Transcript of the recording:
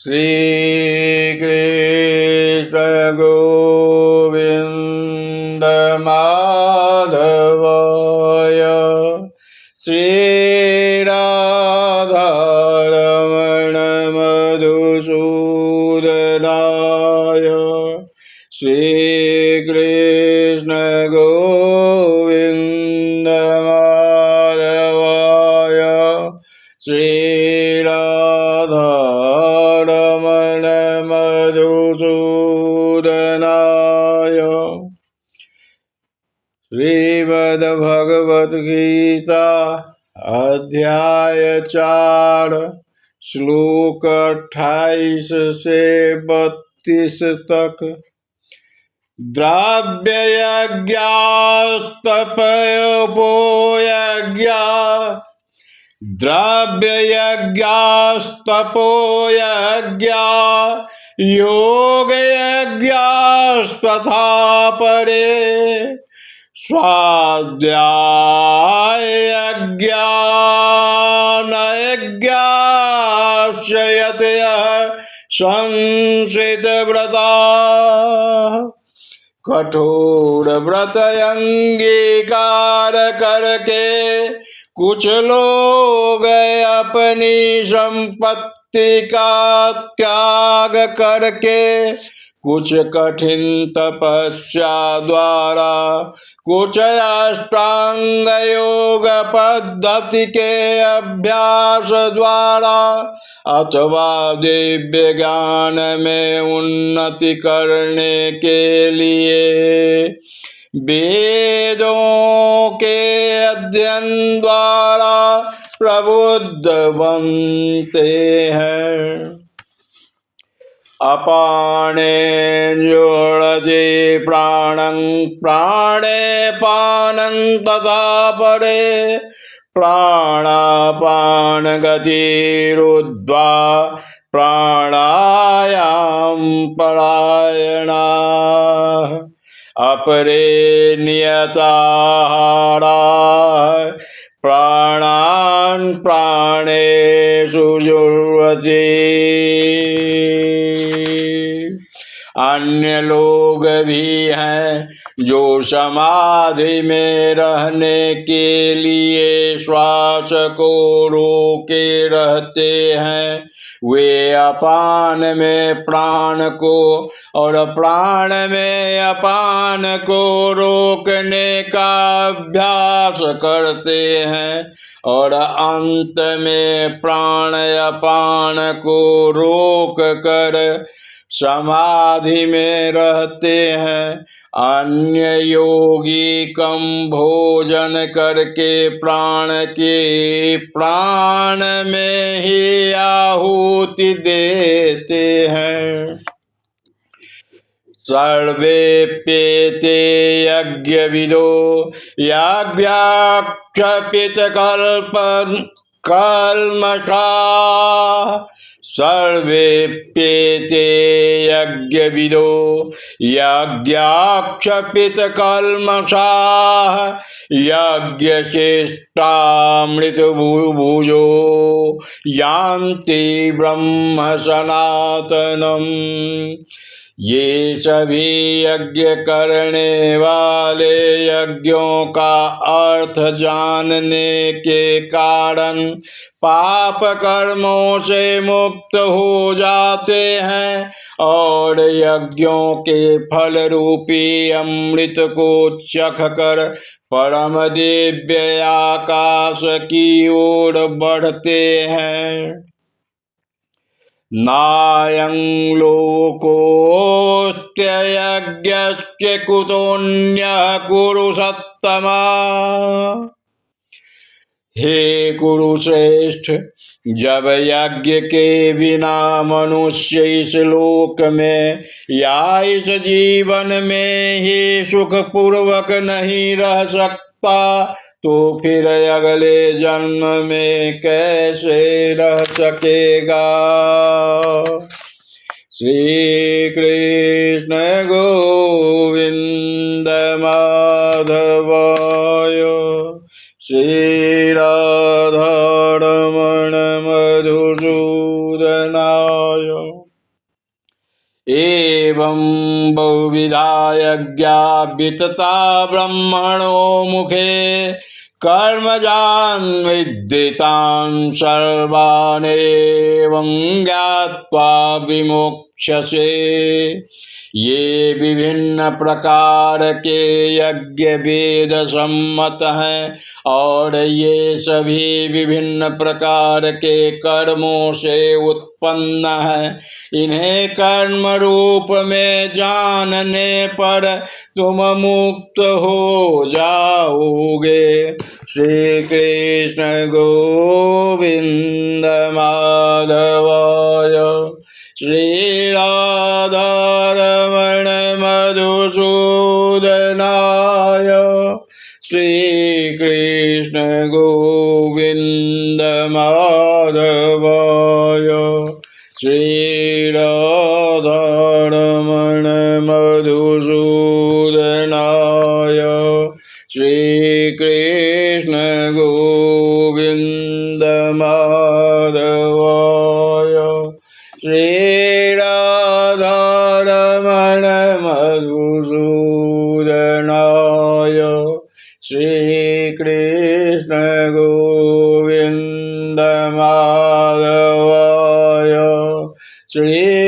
श्री कृष्ण गोविंद माधवाय श्री राधा रमण मधुसूदनाय श्री कृष्ण गोविंद माधवाय श्री राधा रमण मधुसूदनाय। श्रीमद्भगवत गीता अध्याय 4 श्लोक 28 से 32 तक। द्रव्ययज्ञास्तपयोयज्ञा द्रव्ययज्ञास्तपोयज्ञा योगयज्ञास्तथा परे स्वाध्यायज्ञानयज्ञाश्चयतयः संसितव्रता कठोर व्रत अंगीकार करके कुछ लोग अपनी संपत्ति का त्याग करके कुछ कठिन तपस्या द्वारा कुछ अष्टांग योग पद्धति के अभ्यास द्वारा अथवा दिव्य ज्ञान में उन्नति करने के लिए वेदों के अध्ययन द्वारा प्रबुद्ध बनते हैं। अपाने जोड़ते प्राणं प्राणे पानं तथा परे प्राणापान गतिरुद्ध्वा प्राणायाम परायणा अपरे नियताहारा प्राणान् प्राणेषु जुह्वति। अन्य लोग भी हैं जो समाधि में रहने के लिए श्वास को रोके रहते हैं। वे अपान में प्राण को और प्राण में अपान को रोकने का अभ्यास करते हैं और अंत में प्राण अपान को रोक कर समाधि में रहते हैं। अन्य योगी कम भोजन करके प्राण में ही आहुति देते हैं। सर्वेप्येते यज्ञविदो याज्ञाक्षपितकल्मषा सर्वेप्येते यज्ञविदो याज्ञाक्षपितकल्मषाः यज्ञशिष्टामृतभुजो यान्ति ब्रह्म सनातनम्। ये सभी यज्ञ करने वाले यज्ञों का अर्थ जानने के कारण पाप कर्मों से मुक्त हो जाते हैं और यज्ञों के फल रूपी अमृत को चख कर परम दिव्य आकाश की ओर बढ़ते हैं। नायं लोकोऽस्त्ययज्ञस्य कुतोऽन्यः कुरु सत्तमा। हे कुरुश्रेष्ठ, जब यज्ञ के बिना मनुष्य इस लोक में या इस जीवन में ही सुख पूर्वक नहीं रह सकता तो फिर अगले जन्म में कैसे रह सकेगा। श्री कृष्ण गोविंद माधवाय श्री राधा रमण मधुसूदनाय। एवं बहुविधा यज्ञा वितता ब्रह्मणो मुखे कर्मजान् विद्धितान् सर्वानेवं ज्ञात्वा विमोक्ष्यसे। ये विभिन्न प्रकार के यज्ञ वेद सम्मत हैं और ये सभी विभिन्न प्रकार के कर्मों से उत्पन्न है, इन्हें कर्म रूप में जानने पर तुम मुक्त हो जाओगे। श्री कृष्ण गोविंद माधवाय श्री राधारमण मधुसूदनाय श्री कृष्ण गोविंद माधवाय श्री राधारमण मधुसूदनाय श्री कृष्ण गोविंद माधवाय श्री राधारमण मधुसूदनाय श्री कृष्ण गोविंद माधवाय श्री